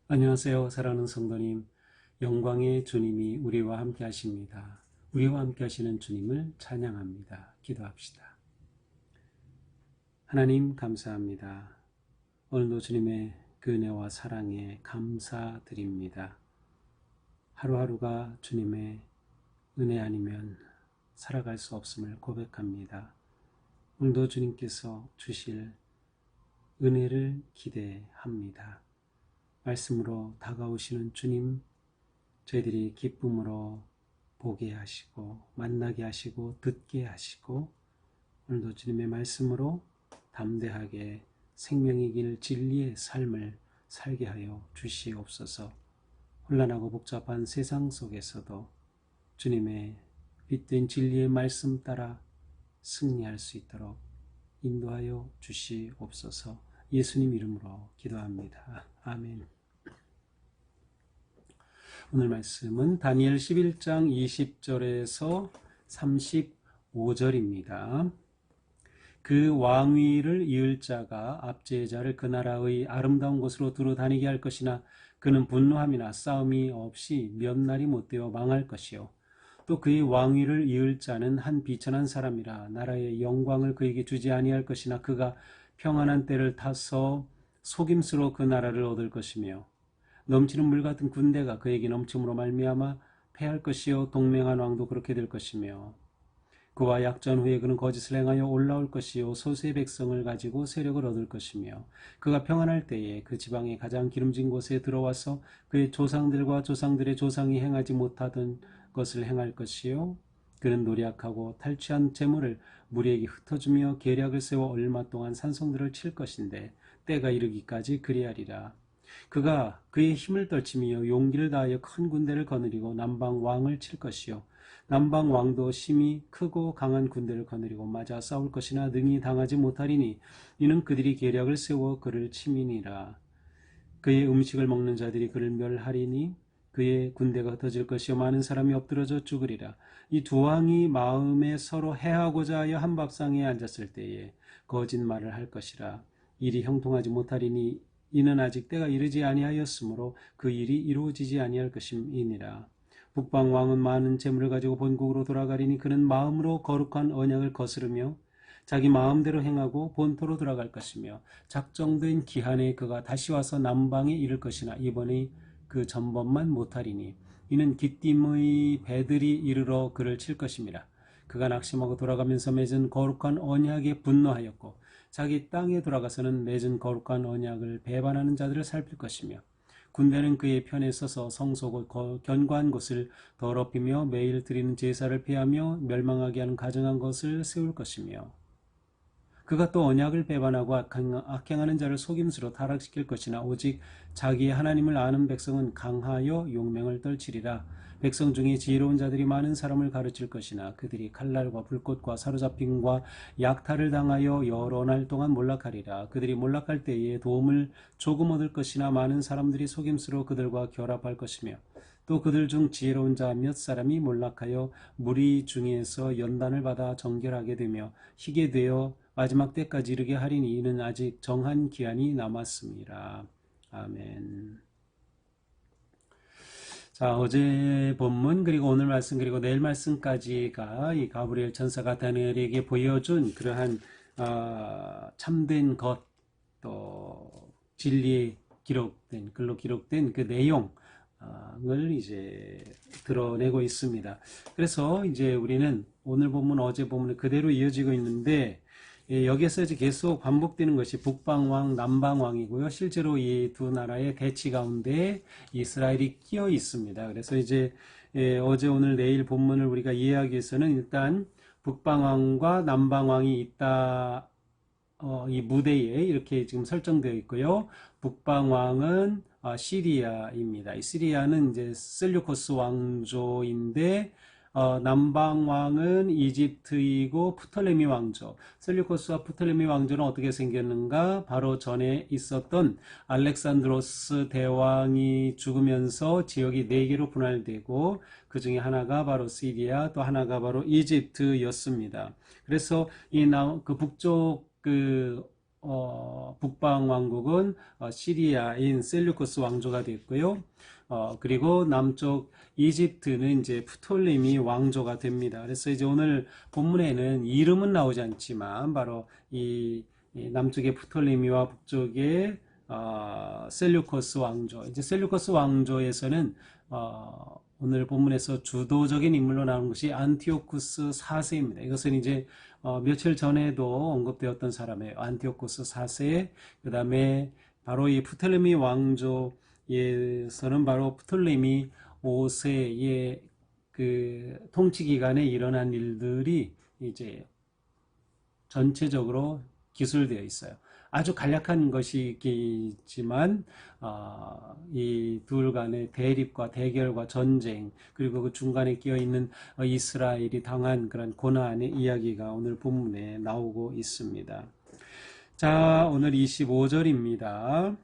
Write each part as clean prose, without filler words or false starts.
안녕하세요. 사랑하는 성도님. 영광의 주님이 우리와 함께 하십니다. 우리와 함께 하시는 주님을 찬양합니다. 기도합시다. 하나님 감사합니다. 오늘도 주님의 그 은혜와 사랑에 감사드립니다. 하루하루가 주님의 은혜 아니면 살아갈 수 없음을 고백합니다. 오늘도 주님께서 주실 은혜를 기대합니다. 말씀으로 다가오시는 주님, 저희들이 기쁨으로 보게 하시고 만나게 하시고 듣게 하시고 오늘도 주님의 말씀으로 담대하게 생명의 길 진리의 삶을 살게 하여 주시옵소서. 혼란하고 복잡한 세상 속에서도 주님의 빛된 진리의 말씀 따라 승리할 수 있도록 인도하여 주시옵소서. 예수님 이름으로 기도합니다. 아멘. 오늘 말씀은 다니엘 11장 20절에서 35절입니다. 그 왕위를 이을 자가 압제의 자를 그 나라의 아름다운 곳으로 두루 다니게 할 것이나 그는 분노함이나 싸움이 없이 몇 날이 못되어 망할 것이요. 또 그의 왕위를 이을 자는 한 비천한 사람이라 나라의 영광을 그에게 주지 아니할 것이나 그가 평안한 때를 타서 속임수로 그 나라를 얻을 것이며 넘치는 물 같은 군대가 그에게 넘침으로 말미암아 패할 것이요 동맹한 왕도 그렇게 될 것이며 그와 약전 후에 그는 거짓을 행하여 올라올 것이요 소수의 백성을 가지고 세력을 얻을 것이며 그가 평안할 때에 그 지방의 가장 기름진 곳에 들어와서 그의 조상들과 조상들의 조상이 행하지 못하던 것을 행할 것이요 그는 노략하고 탈취한 재물을 무리에게 흩어주며 계략을 세워 얼마 동안 산성들을 칠 것인데 때가 이르기까지 그리하리라. 그가 그의 힘을 떨치며 용기를 다하여 큰 군대를 거느리고 남방 왕을 칠 것이요 남방 왕도 심히 크고 강한 군대를 거느리고 맞아 싸울 것이나 능히 당하지 못하리니 이는 그들이 계략을 세워 그를 침이니라. 그의 음식을 먹는 자들이 그를 멸하리니 그의 군대가 흩어질 것이요 많은 사람이 엎드러져 죽으리라. 이 두 왕이 마음에 서로 해하고자 하여 한 밥상에 앉았을 때에 거짓말을 할 것이라. 일이 형통하지 못하리니 이는 아직 때가 이르지 아니하였으므로 그 일이 이루어지지 아니할 것임이니라. 북방 왕은 많은 재물을 가지고 본국으로 돌아가리니 그는 마음으로 거룩한 언약을 거스르며 자기 마음대로 행하고 본토로 돌아갈 것이며 작정된 기한에 그가 다시 와서 남방에 이를 것이나 이번에 그 전번만 못하리니 이는 기띔의 배들이 이르러 그를 칠 것임이라. 그가 낙심하고 돌아가면서 맺은 거룩한 언약에 분노하였고 자기 땅에 돌아가서는 맺은 거룩한 언약을 배반하는 자들을 살필 것이며 군대는 그의 편에 서서 성소고 견고한 곳을 더럽히며 매일 드리는 제사를 폐하며 멸망하게 하는 가증한 것을 세울 것이며 그가 또 언약을 배반하고 악행하는 자를 속임수로 타락시킬 것이나 오직 자기의 하나님을 아는 백성은 강하여 용맹을 떨치리라. 백성 중에 지혜로운 자들이 많은 사람을 가르칠 것이나 그들이 칼날과 불꽃과 사로잡힘과 약탈을 당하여 여러 날 동안 몰락하리라. 그들이 몰락할 때에 도움을 조금 얻을 것이나 많은 사람들이 속임수로 그들과 결합할 것이며 또 그들 중 지혜로운 자 몇 사람이 몰락하여 무리 중에서 연단을 받아 정결하게 되며 희게 되어 마지막 때까지 이르게 하리니 이는 아직 정한 기한이 남았습니다. 아멘. 자, 어제 본문 그리고 오늘 말씀 그리고 내일 말씀까지가 이 가브리엘 천사가 다니엘에게 보여준 그러한 참된 것 또 진리에 기록된 글로 기록된 그 내용을 이제 드러내고 있습니다. 그래서 이제 우리는 오늘 본문 어제 본문이 그대로 이어지고 있는데 여기에서 이제 계속 반복되는 것이 북방왕, 남방왕이고요. 실제로 이 두 나라의 대치 가운데 이스라엘이 끼어 있습니다. 그래서 이제 어제 오늘 내일 본문을 우리가 이해하기 위해서는 일단 북방왕과 남방왕이 있다. 이 무대에 이렇게 지금 설정되어 있고요. 북방왕은 시리아입니다. 이 시리아는 이제 셀류코스 왕조인데 남방왕은 이집트이고 프톨레미 왕조. 셀류코스와 프톨레미 왕조는 어떻게 생겼는가? 바로 전에 있었던 알렉산드로스 대왕이 죽으면서 지역이 4개로 분할되고 그 중에 하나가 바로 시리아, 또 하나가 바로 이집트였습니다. 그래서 그 북쪽 북방 왕국은 시리아인 셀류커스 왕조가 됐고요. 그리고 남쪽 이집트는 이제 프톨레미 왕조가 됩니다. 그래서 이제 오늘 본문에는 이름은 나오지 않지만 바로 이 남쪽의 프톨레미와 북쪽의 셀류커스 왕조. 이제 셀류커스 왕조에서는 오늘 본문에서 주도적인 인물로 나오는 것이 안티오쿠스 4세입니다. 이것은 이제 며칠 전에도 언급되었던 사람이에요. 안티오쿠스 4세. 그 다음에 바로 이 프톨레미 왕조에서는 바로 프톨레미 5세의 그 통치 기간에 일어난 일들이 이제 전체적으로 기술되어 있어요. 아주 간략한 것이지만 이 둘 간의 대립과 대결과 전쟁, 그리고 그 중간에 끼어 있는 이스라엘이 당한 그런 고난의 이야기가 오늘 본문에 나오고 있습니다. 자, 오늘 25절입니다.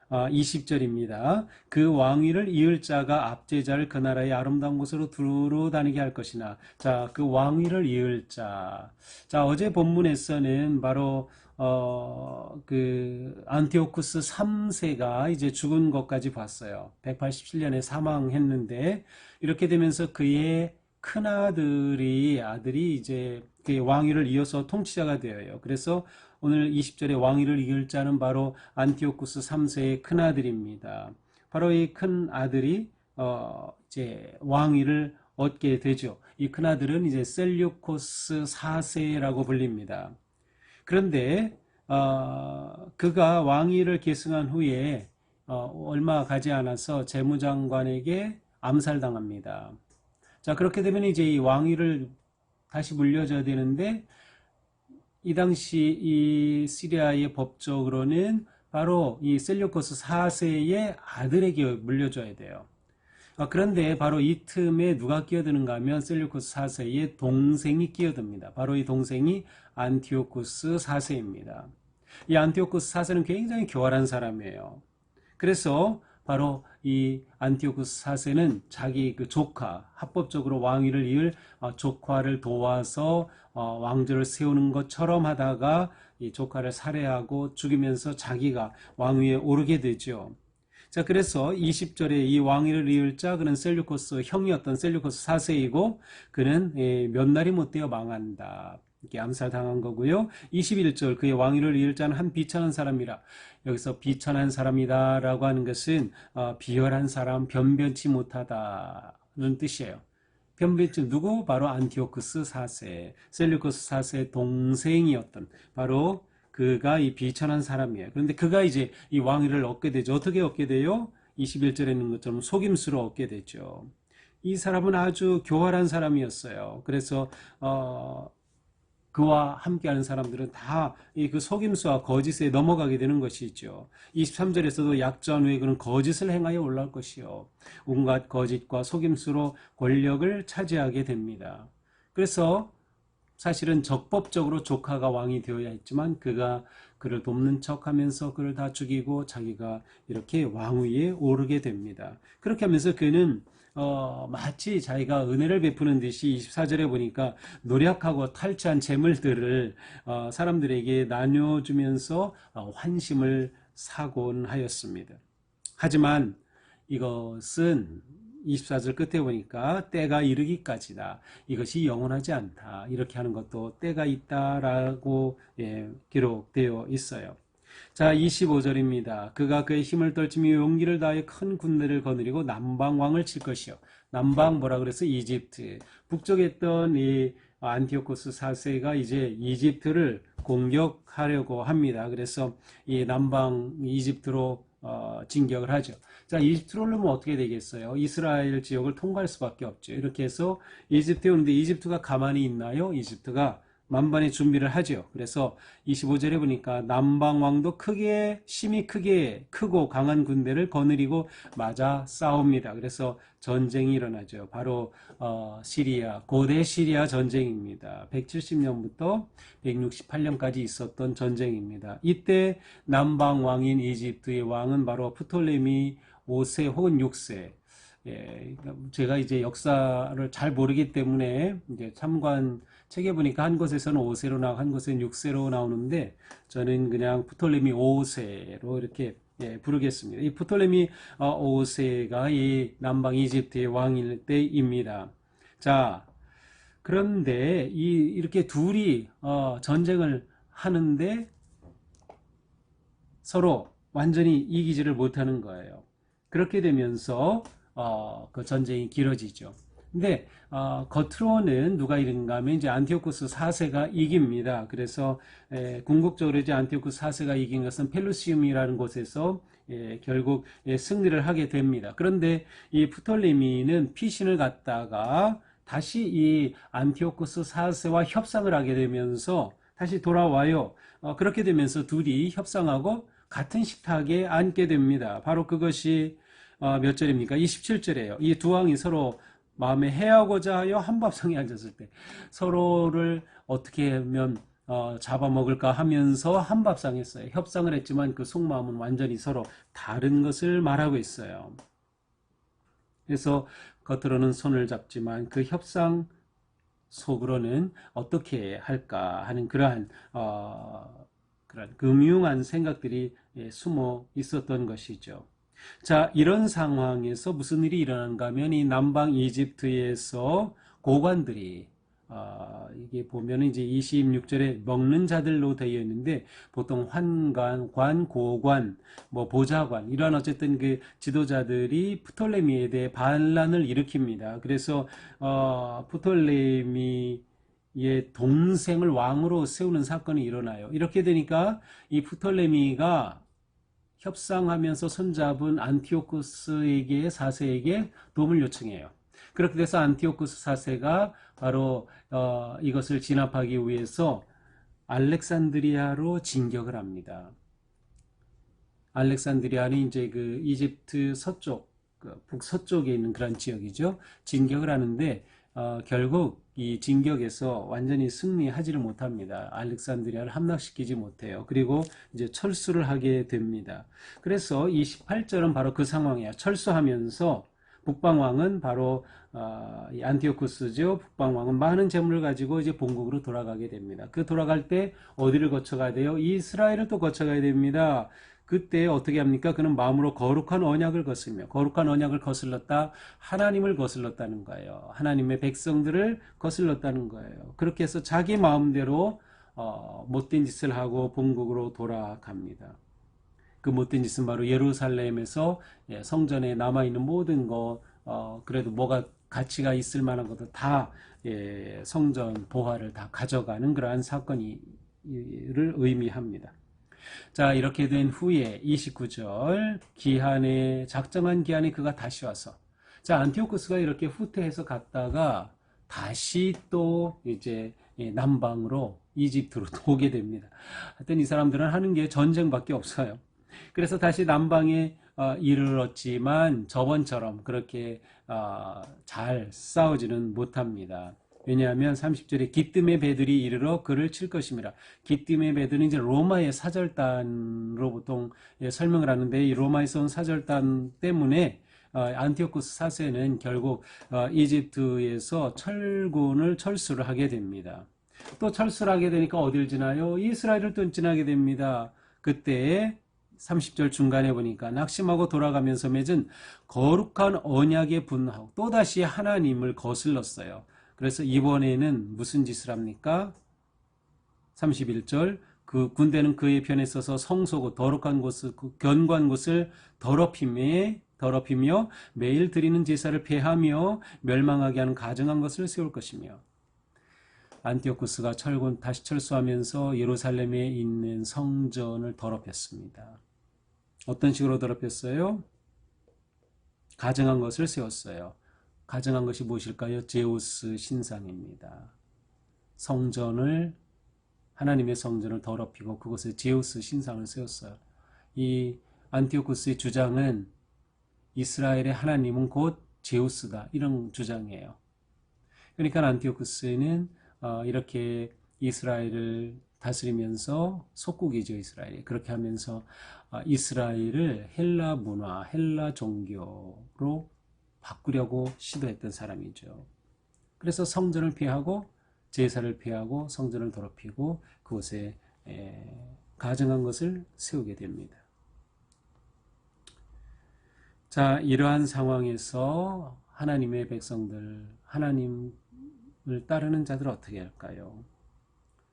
20절입니다. 그 왕위를 이을 자가 압제자를 그 나라의 아름다운 곳으로 두루 다니게 할 것이나. 자, 그 왕위를 이을 자. 자, 어제 본문에서는 바로 그 안티오쿠스 3세가 이제 죽은 것까지 봤어요. 187년에 사망했는데 이렇게 되면서 그의 큰아들이 이제 그 왕위를 이어서 통치자가 되어요. 그래서 오늘 20절에 왕위를 이을 자는 바로 안티오쿠스 3세의 큰아들입니다. 바로 이 큰아들이 이제 왕위를 얻게 되죠. 이 큰아들은 이제 셀류코스 4세라고 불립니다. 그런데 그가 왕위를 계승한 후에 얼마 가지 않아서 재무장관에게 암살당합니다. 자, 그렇게 되면 이제 이 왕위를 다시 물려줘야 되는데 이 당시 이 시리아의 법적으로는 바로 이 셀류코스 4세의 아들에게 물려줘야 돼요. 그런데 바로 이 틈에 누가 끼어드는가 하면 셀류코스 4세의 동생이 끼어듭니다. 바로 이 동생이 안티오쿠스 4세입니다. 이 안티오쿠스 4세는 굉장히 교활한 사람이에요. 그래서 바로 이 안티오쿠스 4세는 자기 그 조카, 합법적으로 왕위를 이을 조카를 도와서 왕조를 세우는 것처럼 하다가 이 조카를 살해하고 죽이면서 자기가 왕위에 오르게 되죠. 자, 그래서 20절에 이 왕위를 이을 자, 그는 셀류코스 형이었던 셀류코스 4세이고 그는 몇 날이 못 되어 망한다. 이렇게 암살당한 거고요. 21절 그의 왕위를 이을 자는 한 비천한 사람이라. 여기서 비천한 사람이다 라고 하는 것은 비열한 사람, 변변치 못하다는 뜻이에요. 변변치 누구? 바로 안티오쿠스 4세, 셀류코스 4세 동생이었던 바로 그가 이 비천한 사람이에요. 그런데 그가 이제 이 왕위를 얻게 되죠. 어떻게 얻게 돼요? 21절에 있는 것처럼 속임수로 얻게 되죠. 이 사람은 아주 교활한 사람이었어요. 그래서 그와 함께하는 사람들은 다 그 속임수와 거짓에 넘어가게 되는 것이죠. 23절에서도 약전 후에 그는 거짓을 행하여 올라올 것이요. 온갖 거짓과 속임수로 권력을 차지하게 됩니다. 그래서 사실은 적법적으로 조카가 왕이 되어야 했지만 그가 그를 돕는 척하면서 그를 다 죽이고 자기가 이렇게 왕위에 오르게 됩니다. 그렇게 하면서 그는 마치 자기가 은혜를 베푸는 듯이 24절에 보니까 노력하고 탈취한 재물들을 사람들에게 나눠주면서 환심을 사곤 하였습니다. 하지만 이것은 24절 끝에 보니까 때가 이르기까지다. 이것이 영원하지 않다. 이렇게 하는 것도 때가 있다라고 기록되어 있어요. 자, 25절입니다. 그가 그의 힘을 떨치며 용기를 다하여 큰 군대를 거느리고 남방왕을 칠 것이요. 남방 뭐라 그래서 이집트. 북쪽에 있던 이 안티오코스 4세가 이제 이집트를 공격하려고 합니다. 그래서 이 남방 이집트로 진격을 하죠. 자, 이집트로 오려면 어떻게 되겠어요? 이스라엘 지역을 통과할 수밖에 없죠. 이렇게 해서 이집트에 오는데 이집트가 가만히 있나요? 이집트가 만반의 준비를 하죠. 그래서 25절에 보니까 남방왕도 심히 크고 강한 군대를 거느리고 맞아 싸웁니다. 그래서 전쟁이 일어나죠. 바로 시리아, 고대 시리아 전쟁입니다. 170년부터 168년까지 있었던 전쟁입니다. 이때 남방왕인 이집트의 왕은 바로 프톨레미 5세 혹은 6세, 제가 이제 역사를 잘 모르기 때문에 이제 참관 책에 보니까 한 곳에서는 5세로 나오고 한 곳에는 6세로 나오는데 저는 그냥 프톨레미 5세로 이렇게 부르겠습니다. 이 프톨레미 5세가 이 남방 이집트의 왕일 때입니다. 자, 그런데 이렇게 둘이 전쟁을 하는데 서로 완전히 이기지를 못하는 거예요. 그렇게 되면서 그 전쟁이 길어지죠. 근데 겉으로는 누가 이긴가 하면 이제 안티오코스 4세가 이깁니다. 그래서 궁극적으로 이제 안티오코스 4세가 이긴 것은 펠루시움이라는 곳에서 결국 승리를 하게 됩니다. 그런데 이 프톨레미는 피신을 갖다가 다시 이 안티오코스 4세와 협상을 하게 되면서 다시 돌아와요. 그렇게 되면서 둘이 협상하고 같은 식탁에 앉게 됩니다. 바로 그것이 몇 절입니까? 27절이에요. 이 두 왕이 서로 마음에 해하고자 하여 한밥상에 앉았을 때 서로를 어떻게 하면 잡아먹을까 하면서 한밥상 했어요. 협상을 했지만 그 속마음은 완전히 서로 다른 것을 말하고 있어요. 그래서 겉으로는 손을 잡지만 그 협상 속으로는 어떻게 할까 하는 그러한 금융한 생각들이 숨어 있었던 것이죠. 자, 이런 상황에서 무슨 일이 일어난가 하면 이 남방 이집트에서 고관들이 이게 보면 이제 26절에 먹는 자들로 되어 있는데 보통 환관, 관, 고관, 뭐 보좌관 이런 어쨌든 그 지도자들이 프톨레미에 대해 반란을 일으킵니다. 그래서 프톨레미의 동생을 왕으로 세우는 사건이 일어나요. 이렇게 되니까 이 프톨레미가 협상하면서 손잡은 안티오코스에게 4세에게 도움을 요청해요. 그렇게 돼서 안티오코스 4세가 바로 이것을 진압하기 위해서 알렉산드리아로 진격을 합니다. 알렉산드리아는 이제 그 이집트 서쪽, 그 북서쪽에 있는 그런 지역이죠. 진격을 하는데 결국 이 진격에서 완전히 승리하지를 못합니다. 알렉산드리아를 함락시키지 못해요. 그리고 이제 철수를 하게 됩니다. 그래서 28절은 바로 그 상황이에요. 철수하면서 북방왕은 바로 안티오쿠스죠. 북방왕은 많은 재물을 가지고 이제 본국으로 돌아가게 됩니다. 그 돌아갈 때 어디를 거쳐가야 돼요? 이스라엘을 또 거쳐가야 됩니다. 그때 어떻게 합니까? 그는 마음으로 거룩한 언약을 거슬며 거룩한 언약을 거슬렀다. 하나님을 거슬렀다는 거예요. 하나님의 백성들을 거슬렀다는 거예요. 그렇게 해서 자기 마음대로 못된 짓을 하고 본국으로 돌아갑니다. 그 못된 짓은 바로 예루살렘에서 성전에 남아있는 모든 것 그래도 뭐가 가치가 있을 만한 것도 다 성전 보화를 다 가져가는 그러한 사건을 의미합니다. 자, 이렇게 된 후에 29절 기한에 작정한 기한에 그가 다시 와서 자, 안티오코스가 이렇게 후퇴해서 갔다가 다시 또 이제 남방으로 이집트로 오게 됩니다. 하여튼 이 사람들은 하는 게 전쟁밖에 없어요. 그래서 다시 남방에 이르렀지만 저번처럼 그렇게 잘 싸우지는 못합니다. 왜냐하면 30절에 기뜸의 배들이 이르러 그를 칠 것입니다. 기뜸의 배들은 이제 로마의 사절단으로 보통 설명을 하는데 이 로마에서 온 사절단 때문에 안티오코스 4세는 결국 이집트에서 철군을 철수를 하게 됩니다. 또 철수를 하게 되니까 어딜 지나요? 이스라엘을 또 지나게 됩니다. 그때 30절 중간에 보니까 낙심하고 돌아가면서 맺은 거룩한 언약에 분하고 또다시 하나님을 거슬렀어요. 그래서 이번에는 무슨 짓을 합니까? 31절 그 군대는 그의 편에 서서 성소고 거룩한 곳을 견고한 곳을 더럽히며 매일 드리는 제사를 폐하며 멸망하게 하는 가증한 것을 세울 것이며 안티오쿠스가 다시 철수하면서 예루살렘에 있는 성전을 더럽혔습니다. 어떤 식으로 더럽혔어요? 가증한 것을 세웠어요. 가증한 것이 무엇일까요? 제우스 신상입니다. 하나님의 성전을 더럽히고 그곳에 제우스 신상을 세웠어요. 이 안티오쿠스의 주장은 이스라엘의 하나님은 곧 제우스다. 이런 주장이에요. 그러니까 안티오쿠스는 이렇게 이스라엘을 다스리면서 속국이죠. 이스라엘이. 그렇게 하면서 이스라엘을 헬라 문화, 헬라 종교로 바꾸려고 시도했던 사람이죠. 그래서 성전을 피하고 제사를 피하고 성전을 더럽히고 그곳에 가증한 것을 세우게 됩니다. 자, 이러한 상황에서 하나님의 백성들, 하나님을 따르는 자들 어떻게 할까요?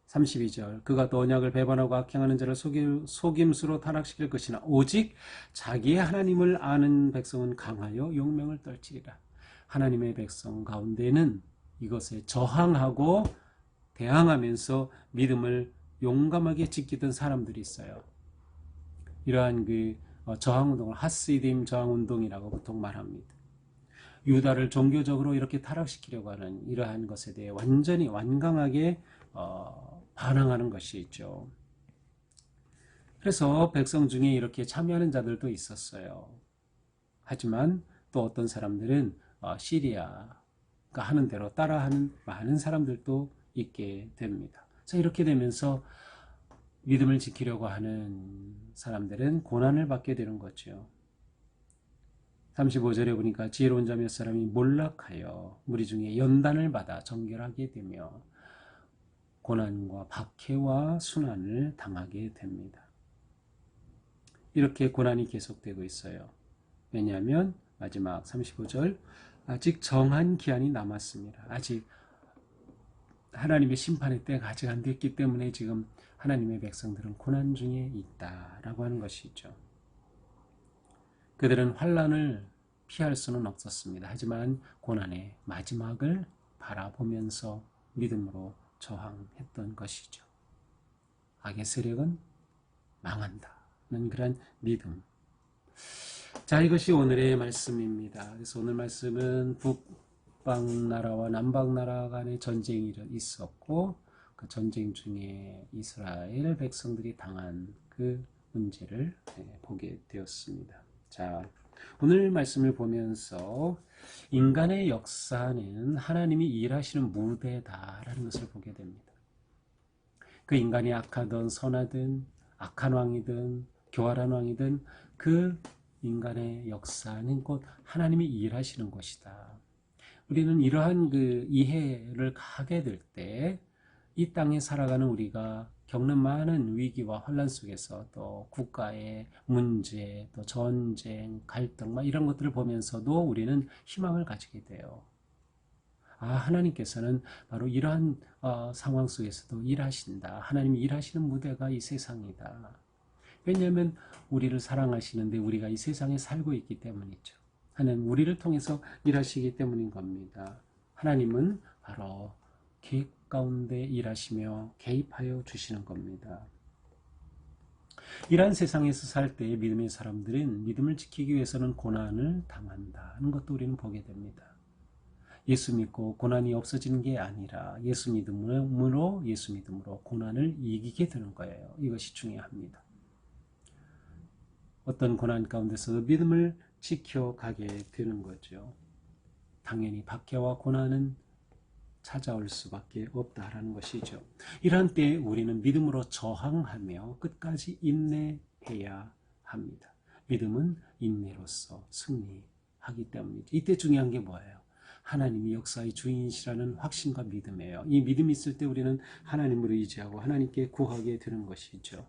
32절 그가 또 언약을 배반하고 악행하는 자를 속임수로 타락시킬 것이나 오직 자기의 하나님을 아는 백성은 강하여 용명을 떨치리라. 하나님의 백성 가운데는 이것에 저항하고 대항하면서 믿음을 용감하게 지키던 사람들이 있어요. 이러한 그 저항운동을 하스디임 저항운동이라고 보통 말합니다. 유다를 종교적으로 이렇게 타락시키려고 하는 이러한 것에 대해 완전히 완강하게 반항하는 것이 있죠. 그래서 백성 중에 이렇게 참여하는 자들도 있었어요. 하지만 또 어떤 사람들은 시리아가 하는 대로 따라하는 많은 사람들도 있게 됩니다. 그래서 이렇게 되면서 믿음을 지키려고 하는 사람들은 고난을 받게 되는 거죠. 35절에 보니까 지혜로운 자 몇 사람이 몰락하여 무리 중에 연단을 받아 정결하게 되며 고난과 박해와 순환을 당하게 됩니다. 이렇게 고난이 계속되고 있어요. 왜냐하면 마지막 35절 아직 정한 기한이 남았습니다. 아직 하나님의 심판의 때가 아직 안 됐기 때문에 지금 하나님의 백성들은 고난 중에 있다라고 하는 것이죠. 그들은 환난을 피할 수는 없었습니다. 하지만 고난의 마지막을 바라보면서 믿음으로 저항했던 것이죠. 악의 세력은 망한다는 그런 믿음. 자, 이것이 오늘의 말씀입니다. 그래서 오늘 말씀은 북방나라와 남방나라 간의 전쟁이 있었고 그 전쟁 중에 이스라엘 백성들이 당한 그 문제를 보게 되었습니다. 자, 오늘 말씀을 보면서 인간의 역사는 하나님이 일하시는 무대다라는 것을 보게 됩니다. 그 인간이 악하든 선하든 악한 왕이든 교활한 왕이든 그 인간의 역사는 곧 하나님이 일하시는 것이다. 우리는 이러한 그 이해를 하게 될 때 이 땅에 살아가는 우리가 겪는 많은 위기와 환난 속에서 또 국가의 문제, 또 전쟁, 갈등 이런 것들을 보면서도 우리는 희망을 가지게 돼요. 하나님께서는 바로 이러한 상황 속에서도 일하신다. 하나님이 일하시는 무대가 이 세상이다. 왜냐하면 우리를 사랑하시는데 우리가 이 세상에 살고 있기 때문이죠. 하나님 우리를 통해서 일하시기 때문인 겁니다. 하나님은 바로 계획 가운데 일하시며 개입하여 주시는 겁니다. 이러한 세상에서 살 때 믿음의 사람들은 믿음을 지키기 위해서는 고난을 당한다는 것도 우리는 보게 됩니다. 예수 믿고 고난이 없어지는 게 아니라 예수 믿음으로 고난을 이기게 되는 거예요. 이것이 중요합니다. 어떤 고난 가운데서 믿음을 지켜가게 되는 거죠. 당연히 박해와 고난은 찾아올 수밖에 없다라는 것이죠. 이러한 때에 우리는 믿음으로 저항하며 끝까지 인내해야 합니다. 믿음은 인내로서 승리하기 때문이죠. 이때 중요한 게 뭐예요? 하나님이 역사의 주인이시라는 확신과 믿음이에요. 이 믿음이 있을 때 우리는 하나님을 의지하고 하나님께 구하게 되는 것이죠.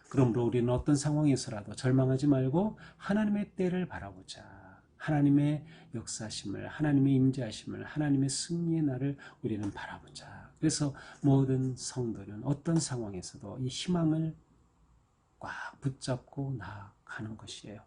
그러므로 우리는 어떤 상황에서라도 절망하지 말고 하나님의 때를 바라보자. 하나님의 역사심을, 하나님의 임재하심을, 하나님의 승리의 날을 우리는 바라보자. 그래서 모든 성도는 어떤 상황에서도 이 희망을 꽉 붙잡고 나아가는 것이에요.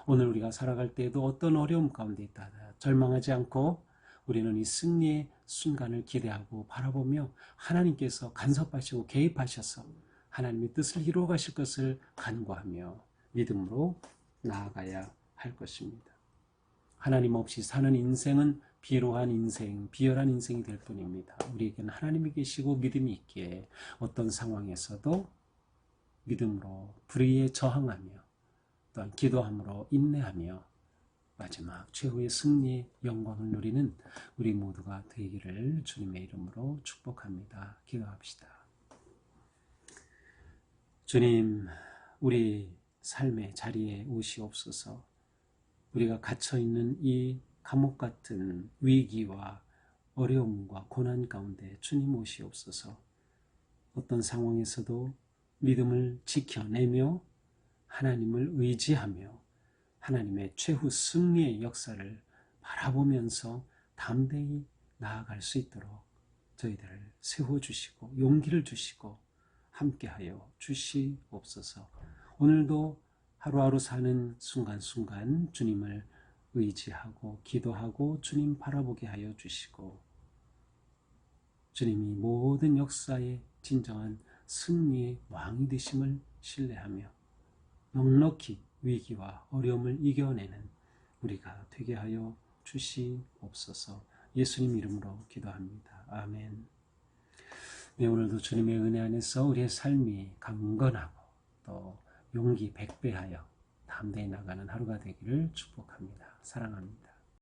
오늘 우리가 살아갈 때에도 어떤 어려움 가운데 있다 절망하지 않고 우리는 이 승리의 순간을 기대하고 바라보며 하나님께서 간섭하시고 개입하셔서 하나님의 뜻을 이루어 가실 것을 간구하며 믿음으로 나아가야 할 것입니다. 하나님 없이 사는 인생은 비로한 인생, 비열한 인생이 될 뿐입니다. 우리에게는 하나님이 계시고 믿음이 있기에 어떤 상황에서도 믿음으로 불의에 저항하며 또한 기도함으로 인내하며 마지막 최후의 승리의 영광을 누리는 우리 모두가 되기를 주님의 이름으로 축복합니다. 기도합시다. 주님, 우리 삶의 자리에 오시옵소서. 우리가 갇혀있는 이 감옥 같은 위기와 어려움과 고난 가운데 주님 오시옵소서. 어떤 상황에서도 믿음을 지켜내며 하나님을 의지하며 하나님의 최후 승리의 역사를 바라보면서 담대히 나아갈 수 있도록 저희들을 세워주시고 용기를 주시고 함께하여 주시옵소서. 오늘도 하루하루 사는 순간순간 주님을 의지하고 기도하고 주님 바라보게 하여 주시고 주님이 모든 역사의 진정한 승리의 왕이 되심을 신뢰하며 넉넉히 위기와 어려움을 이겨내는 우리가 되게 하여 주시옵소서. 예수님 이름으로 기도합니다. 아멘. 네, 오늘도 주님의 은혜 안에서 우리의 삶이 강건하고 또 용기 백배하여 담대히 나가는 하루가 되기를 축복합니다. 사랑합니다.